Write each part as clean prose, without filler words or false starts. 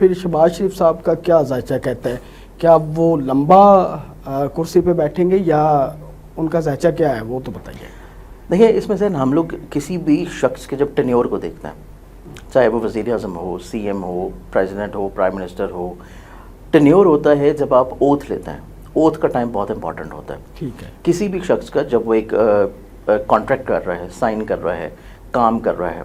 پھر شہباز شریف صاحب کا کیا ذائچہ کہتا ہے؟ کیا وہ لمبا کرسی پہ بیٹھیں گے یا ان کا ذائچہ کیا ہے وہ تو بتائیے. دیکھیں اس میں سے ہم لوگ کسی بھی شخص کے جب ٹینیور کو دیکھتے ہیں، چاہے وہ وزیر اعظم ہو، سی ایم ہو، پریزیڈنٹ ہو، پرائم منسٹر ہو، ٹینیور ہوتا ہے جب آپ اوتھ لیتے ہیں. اوتھ کا ٹائم بہت امپورٹنٹ ہوتا ہے. ٹھیک ہے. کسی بھی شخص کا جب وہ ایک کانٹریکٹ کر رہا ہے، سائن کر رہا ہے، کام کر رہا ہے،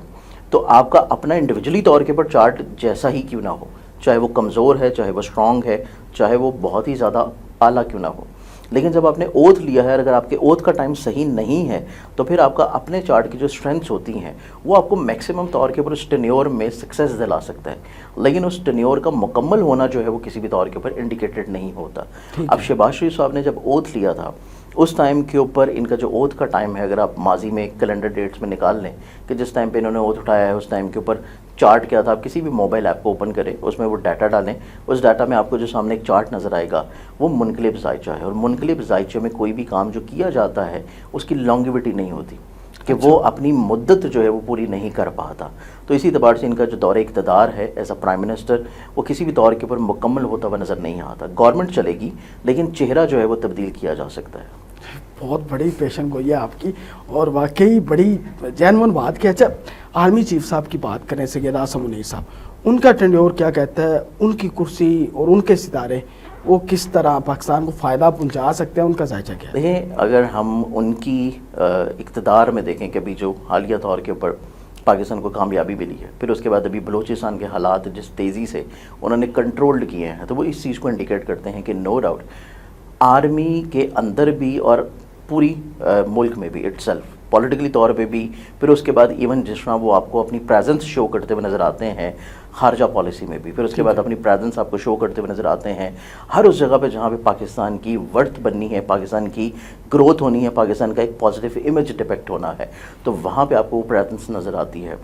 تو آپ کا اپنا انڈیویجولی طور کے پر چارٹ جیسا ہی کیوں نہ ہو، چاہے وہ کمزور ہے، چاہے وہ اسٹرانگ ہے، چاہے وہ بہت ہی زیادہ اعلیٰ کیوں نہ ہو، لیکن جب آپ نے اوتھ لیا ہے، اگر آپ کے اوتھ کا ٹائم صحیح نہیں ہے تو پھر آپ کا اپنے چارٹ کی جو اسٹرینتھس ہوتی ہیں وہ آپ کو میکسیمم طور کے اوپر اس ٹینیور میں سکسیس دلا سکتا ہے، لیکن اس ٹینیور کا مکمل ہونا جو ہے وہ کسی بھی طور کے اوپر انڈیکیٹڈ نہیں ہوتا. اب شہباز شریف صاحب نے جب اوتھ لیا تھا اس ٹائم کے اوپر ان کا جو اوتھ کا ٹائم ہے، اگر آپ ماضی میں کیلنڈر ڈیٹس میں نکال لیں کہ جس ٹائم پہ انہوں نے اوتھ اٹھایا ہے اس ٹائم کے اوپر چارٹ کیا تھا، آپ کسی بھی موبائل ایپ کو اوپن کریں، اس میں وہ ڈاٹا ڈالیں، اس ڈاٹا میں آپ کو جو سامنے ایک چارٹ نظر آئے گا وہ منقلب ذائچہ ہے. اور منقلب ذائچے میں کوئی بھی کام جو کیا جاتا ہے اس کی لانگیوٹی نہیں ہوتی کہ وہ اپنی مدت جو ہے وہ پوری نہیں کر پاتا. تو اسی اعتبار سے ان کا جو دور اقتدار ہے ایز اے پرائم منسٹر وہ کسی بھی طور کے اوپر مکمل ہوتا ہوا نظر نہیں آتا. گورنمنٹ چلے گی لیکن چہرہ جو ہے وہ تبدیل کیا جا سکتا ہے. بہت بڑی پیشن گوئی ہے آپ کی اور واقعی بڑی جینون بات کی. اچھا آرمی چیف صاحب کی بات کریں، سید اعظم منیر صاحب، ان کا ٹینیور کیا کہتا ہے؟ ان کی کرسی اور ان کے ستارے وہ کس طرح پاکستان کو فائدہ پہنچا سکتے ہیں؟ ان کا ذائچہ کیا ہے؟ دیکھیں اگر ہم ان کی اقتدار میں دیکھیں کہ ابھی جو حالیہ طور کے اوپر پاکستان کو کامیابی ملی ہے، پھر اس کے بعد ابھی بلوچستان کے حالات جس تیزی سے انہوں نے کنٹرولڈ کیے ہیں، تو وہ اس چیز کو انڈیکیٹ کرتے ہیں کہ نو ڈاؤٹ آرمی کے اندر بھی اور پوری ملک میں بھی اٹ سیلف پولیٹیکلی طور پہ بھی، پھر اس کے بعد ایون جس طرح وہ آپ کو اپنی پریزنس شو کرتے ہوئے نظر آتے ہیں خارجہ پالیسی میں بھی، پھر اس کے بعد اپنی پریزنس آپ کو شو کرتے ہوئے نظر آتے ہیں ہر اس جگہ پہ جہاں پہ پاکستان کی ورتھ بننی ہے، پاکستان کی گروتھ ہونی ہے، پاکستان کا ایک پازیٹیو امیج ڈپیکٹ ہونا ہے، تو وہاں پہ آپ کو وہ پریزنس نظر آتی ہے.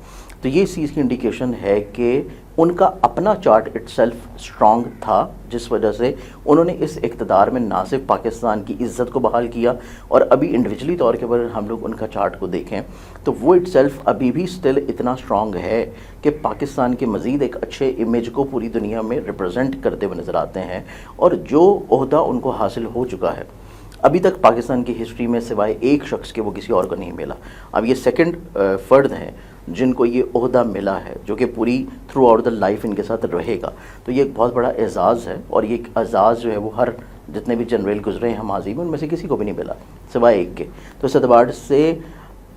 تو یہ اس چیز کی انڈیکیشن ہے کہ ان کا اپنا چارٹ اٹ سیلف اسٹرانگ تھا، جس وجہ سے انہوں نے اس اقتدار میں نہ صرف پاکستان کی عزت کو بحال کیا، اور ابھی انڈیویجولی طور کے پر ہم لوگ ان کا چارٹ کو دیکھیں تو وہ اٹ سیلف ابھی بھی اسٹل اتنا اسٹرانگ ہے کہ پاکستان کے مزید ایک اچھے امیج کو پوری دنیا میں ریپرزینٹ کرتے ہوئے نظر آتے ہیں. اور جو عہدہ ان کو حاصل ہو چکا ہے ابھی تک پاکستان کی ہسٹری میں سوائے ایک شخص کے وہ کسی اور کو نہیں ملا. اب یہ سیکنڈ فرد ہیں جن کو یہ عہدہ ملا ہے جو کہ پوری تھرو آؤٹ دا لائف ان کے ساتھ رہے گا. تو یہ ایک بہت بڑا اعزاز ہے، اور یہ ایک اعزاز جو ہے وہ ہر جتنے بھی جنرل گزرے ہیں ماضی میں ان میں سے کسی کو بھی نہیں ملا سوائے ایک کے. تو اس اعتبار سے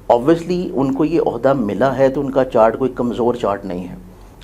آبویسلی ان کو یہ عہدہ ملا ہے تو ان کا چارٹ کوئی کمزور چارٹ نہیں ہے.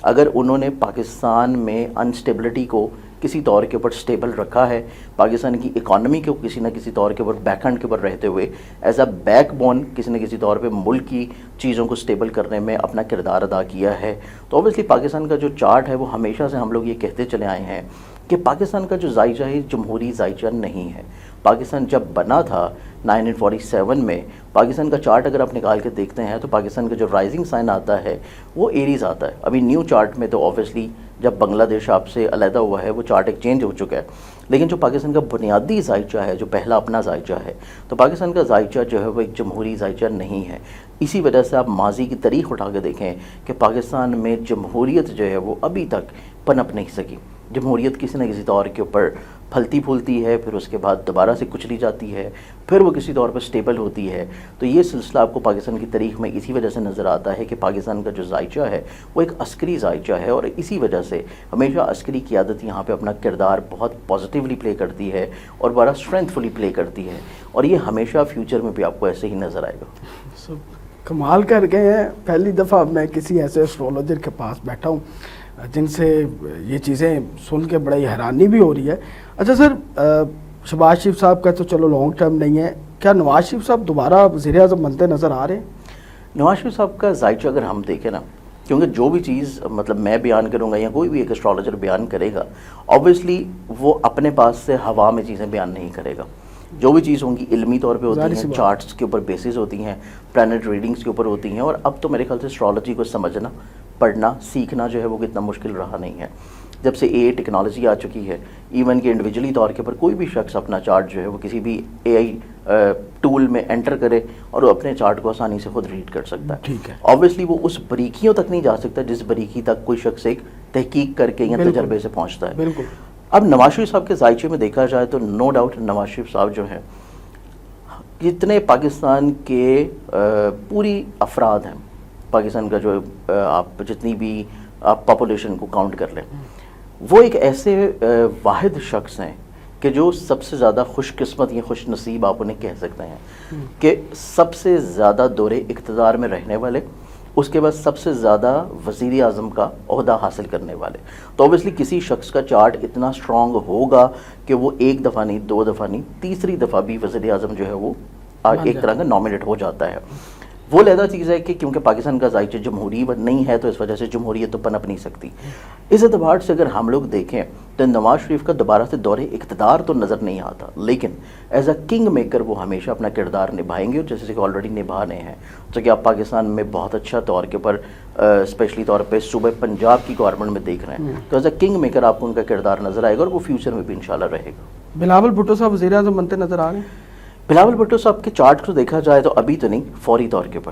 اگر انہوں نے پاکستان میں انسٹیبلٹی کو کسی طور کے اوپر سٹیبل رکھا ہے، پاکستان کی اکانومی کو کسی نہ کسی طور کے اوپر بیک ہینڈ کے اوپر رہتے ہوئے ایز اے بیک بون کسی نہ کسی طور پہ ملک کی چیزوں کو سٹیبل کرنے میں اپنا کردار ادا کیا ہے، تو اوبیسلی پاکستان کا جو چارٹ ہے وہ ہمیشہ سے ہم لوگ یہ کہتے چلے آئے ہیں کہ پاکستان کا جو ذائچہ ہے جمہوری ذائچہ نہیں ہے. پاکستان جب بنا تھا 1947 میں، پاکستان کا چارٹ اگر آپ نکال کے دیکھتے ہیں تو پاکستان کا جو رائزنگ سائن آتا ہے وہ ایریز آتا ہے. ابھی نیو چارٹ میں تو اوبیسلی جب بنگلہ دیش آپ سے علیحدہ ہوا ہے وہ چارٹ ایک چینج ہو چکا ہے، لیکن جو پاکستان کا بنیادی ذائچہ ہے، جو پہلا اپنا ذائچہ ہے، تو پاکستان کا ذائچہ جو ہے وہ ایک جمہوری ذائچہ نہیں ہے. اسی وجہ سے آپ ماضی کی تاریخ اٹھا کے دیکھیں کہ پاکستان میں جمہوریت جو ہے وہ ابھی تک پنپ نہیں سکی. جمہوریت کسی نہ کسی طور کے اوپر پھلتی پھولتی ہے، پھر اس کے بعد دوبارہ سے کچلی جاتی ہے، پھر وہ کسی طور پر سٹیبل ہوتی ہے. تو یہ سلسلہ آپ کو پاکستان کی تاریخ میں اسی وجہ سے نظر آتا ہے کہ پاکستان کا جو ذائچہ ہے وہ ایک عسکری ذائچہ ہے، اور اسی وجہ سے ہمیشہ عسکری قیادت یہاں پہ اپنا کردار بہت پازیٹیولی پلے کرتی ہے اور بڑا اسٹرینتھفلی پلے کرتی ہے، اور یہ ہمیشہ فیوچر میں بھی آپ کو ایسے ہی نظر آئے گا. کمال کر گئے ہیں. پہلی دفعہ میں کسی ایسے اسٹرولوجر کے پاس بیٹھا ہوں جن سے یہ چیزیں سن کے بڑی حیرانی بھی ہو رہی ہے. اچھا سر، شہباز شریف صاحب کا تو چلو لانگ ٹرم نہیں ہے، کیا نواز شریف صاحب دوبارہ وزیر اعظم بنتے نظر آ رہے ہیں؟ نواز شریف صاحب کا ذائچہ اگر ہم دیکھیں نا، کیونکہ جو بھی چیز مطلب میں بیان کروں گا یا کوئی بھی ایک اسٹرالوجر بیان کرے گا، آبویسلی وہ اپنے پاس سے ہوا میں چیزیں بیان نہیں کرے گا. جو بھی چیز ہوں گی علمی طور پہ ہوتی ہیں، چارٹس کے اوپر بیسز ہوتی ہیں، پلانٹ ریڈنگز کے اوپر ہوتی ہیں. اور اب تو میرے خیال سے اسٹرالوجی کو سمجھنا، پڑھنا، سیکھنا جو ہے وہ کتنا مشکل رہا نہیں ہے. جب سے اے ٹیکنالوجی آ چکی ہے، ایون کہ انڈیویجولی طور کے پر کوئی بھی شخص اپنا چارٹ جو ہے وہ کسی بھی اے آئی ٹول میں انٹر کرے اور وہ اپنے چارٹ کو آسانی سے خود ریڈ کر سکتا ہے. ٹھیک ہے. آبویسلی وہ اس باریکیوں تک نہیں جا سکتا جس باریکی تک کوئی شخص ایک تحقیق کر کے یا بالکل. تجربے سے پہنچتا ہے. بالکل. اب نواز شریف صاحب کے ذائچے میں دیکھا جائے تو نو ڈاؤٹ نواز شریف صاحب جو ہیں جتنے پاکستان کے پوری افراد ہیں پاکستان کا جو آپ جتنی بھی آپ پاپولیشن کو کاؤنٹ کر لیں, وہ ایک ایسے واحد شخص ہیں کہ جو سب سے زیادہ خوش قسمت یا خوش نصیب آپ انہیں کہہ سکتے ہیں کہ سب سے زیادہ دورے اقتدار میں رہنے والے, اس کے بعد سب سے زیادہ وزیر اعظم کا عہدہ حاصل کرنے والے. تو اوبیسلی کسی شخص کا چارٹ اتنا اسٹرانگ ہوگا کہ وہ ایک دفعہ نہیں, دو دفعہ نہیں, تیسری دفعہ بھی وزیر اعظم جو ہے وہ ایک طرح کا نامنیٹ ہو جاتا ہے. وہ علیحدہ چیز ہے کہ کیونکہ پاکستان کا ذائچہ جمہوری نہیں ہے تو اس وجہ سے جمہوریت تو پنپ نہیں سکتی. اس اعتبار سے اگر ہم لوگ دیکھیں تو نواز شریف کا دوبارہ سے دور اقتدار تو نظر نہیں آتا, لیکن ایز اے کنگ میکر وہ ہمیشہ اپنا کردار نبھائیں گے, اور جیسے کہ آلریڈی نبھا رہے ہیں. تو کہ آپ پاکستان میں بہت اچھا طور کے پر اسپیشلی طور پہ صوبہ پنجاب کی گورنمنٹ میں دیکھ رہے ہیں, تو ایز اے کنگ میکر آپ کو ان کا کردار نظر آئے گا, اور وہ فیوچر میں بھی انشاءاللہ رہے گا. بلاول بھٹو صاحب وزیر اعظم بنتے نظر آ رہے ہیں؟ بلاول بھٹو صاحب کے چارٹ کو دیکھا جائے تو ابھی تو نہیں, فوری طور کے پر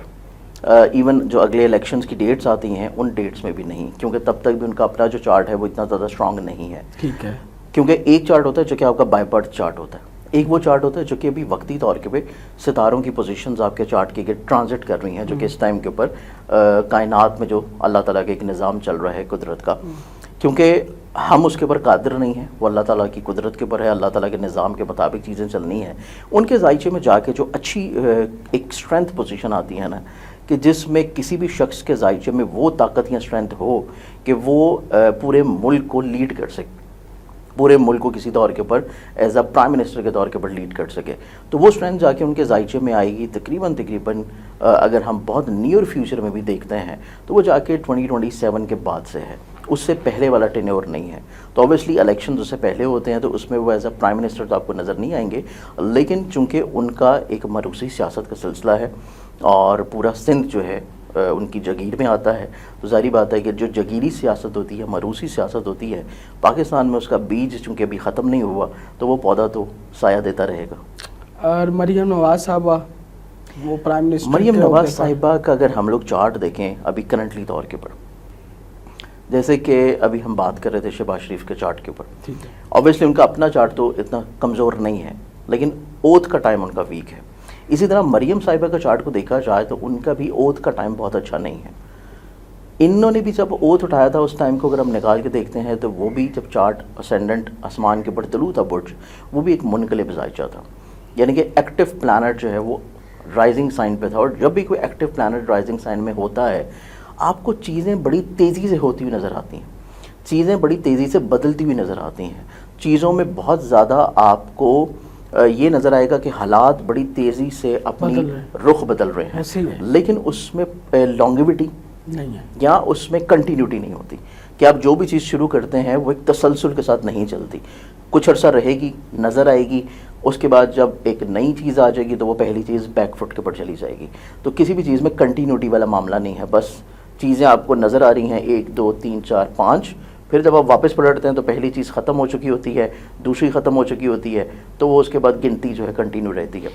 ایون جو اگلے الیکشنز کی ڈیٹس آتی ہیں ان ڈیٹس میں بھی نہیں, کیونکہ تب تک بھی ان کا اپنا جو چارٹ ہے وہ اتنا زیادہ اسٹرانگ نہیں ہے. ٹھیک ہے. کیونکہ ایک چارٹ ہوتا ہے جو کہ آپ کا بائی برتھ چارٹ ہوتا ہے, ایک وہ چارٹ ہوتا ہے جو کہ ابھی وقتی طور کے پہ ستاروں کی پوزیشنز آپ کے چارٹ کے ٹرانزٹ کر رہی ہیں, جو کہ اس ٹائم کے اوپر کائنات میں جو اللہ تعالیٰ کا ایک نظام چل رہا ہے قدرت کا, کیونکہ ہم اس کے اوپر قادر نہیں ہیں, وہ اللہ تعالیٰ کی قدرت کے اوپر ہے, اللہ تعالیٰ کے نظام کے مطابق چیزیں چلنی ہیں. ان کے ذائچے میں جا کے جو اچھی ایک اسٹرینتھ پوزیشن آتی ہے نا, کہ جس میں کسی بھی شخص کے ذائچے میں وہ طاقت یا اسٹرینتھ ہو کہ وہ پورے ملک کو لیڈ کر سکے, پورے ملک کو کسی طور کے اوپر ایز اے پرائم منسٹر کے طور کے اوپر لیڈ کر سکے, تو وہ اسٹرینتھ جا کے ان کے ذائچے میں آئے گی. تقریباً اگر ہم بہت نیئر فیوچر میں بھی دیکھتے ہیں تو وہ جا کے 2027 کے بعد سے ہے, اس سے پہلے والا ٹینیور نہیں ہے. تو اوبیسلی الیکشنز اس سے پہلے ہوتے ہیں, تو اس میں وہ ایز اے پرائم منسٹر تو آپ کو نظر نہیں آئیں گے, لیکن چونکہ ان کا ایک مروسی سیاست کا سلسلہ ہے اور پورا سندھ جو ہے ان کی جگیر میں آتا ہے, تو ظاہری بات ہے کہ جو جگیری سیاست ہوتی ہے, مروسی سیاست ہوتی ہے, پاکستان میں اس کا بیج چونکہ ابھی ختم نہیں ہوا تو وہ پودا تو سایہ دیتا رہے گا. اور مریم نواز صاحبہ وہ پرائم منسٹر, مریم نواز صاحبہ کا اگر ہم لوگ چارٹ دیکھیں ابھی کرنٹلی طور کے پر, جیسے کہ ابھی ہم بات کر رہے تھے شہباز شریف کے چارٹ کے اوپر, اوبیسلی ان کا اپنا چارٹ تو اتنا کمزور نہیں ہے, لیکن اوتھ کا ٹائم ان کا ویک ہے. اسی طرح مریم صاحبہ کا چارٹ کو دیکھا جائے تو ان کا بھی اوتھ کا ٹائم بہت اچھا نہیں ہے. انہوں نے بھی جب اوتھ اٹھایا تھا اس ٹائم کو اگر ہم نکال کے دیکھتے ہیں تو وہ بھی جب چارٹ اسینڈنٹ آسمان کے اوپر طلوع تھا برج, وہ بھی ایک منقلب ذائچہ تھا, یعنی کہ ایکٹیو پلانٹ جو ہے وہ رائزنگ سائن پہ تھا. اور جب بھی کوئی ایکٹیو پلانٹ رائزنگ سائن میں ہوتا ہے آپ کو چیزیں بڑی تیزی سے ہوتی ہوئی نظر آتی ہیں, چیزیں بڑی تیزی سے بدلتی ہوئی نظر آتی ہیں, چیزوں میں بہت زیادہ آپ کو یہ نظر آئے گا کہ حالات بڑی تیزی سے اپنی رخ بدل رہے ہیں, لیکن اس میں لانگیوٹی نہیں ہے یا اس میں کنٹینیوٹی نہیں ہوتی, کہ آپ جو بھی چیز شروع کرتے ہیں وہ ایک تسلسل کے ساتھ نہیں چلتی. کچھ عرصہ رہے گی, نظر آئے گی, اس کے بعد جب ایک نئی چیز آ جائے گی تو وہ پہلی چیز بیک فٹ کے اوپر چلی جائے گی. تو کسی بھی چیز میں کنٹینیوٹی والا معاملہ نہیں ہے, بس چیزیں آپ کو نظر آ رہی ہیں 1 2 3 4 5, پھر جب آپ واپس پلٹتے ہیں تو پہلی چیز ختم ہو چکی ہوتی ہے, دوسری ختم ہو چکی ہوتی ہے, تو وہ اس کے بعد گنتی جو ہے کنٹینیو رہتی ہے.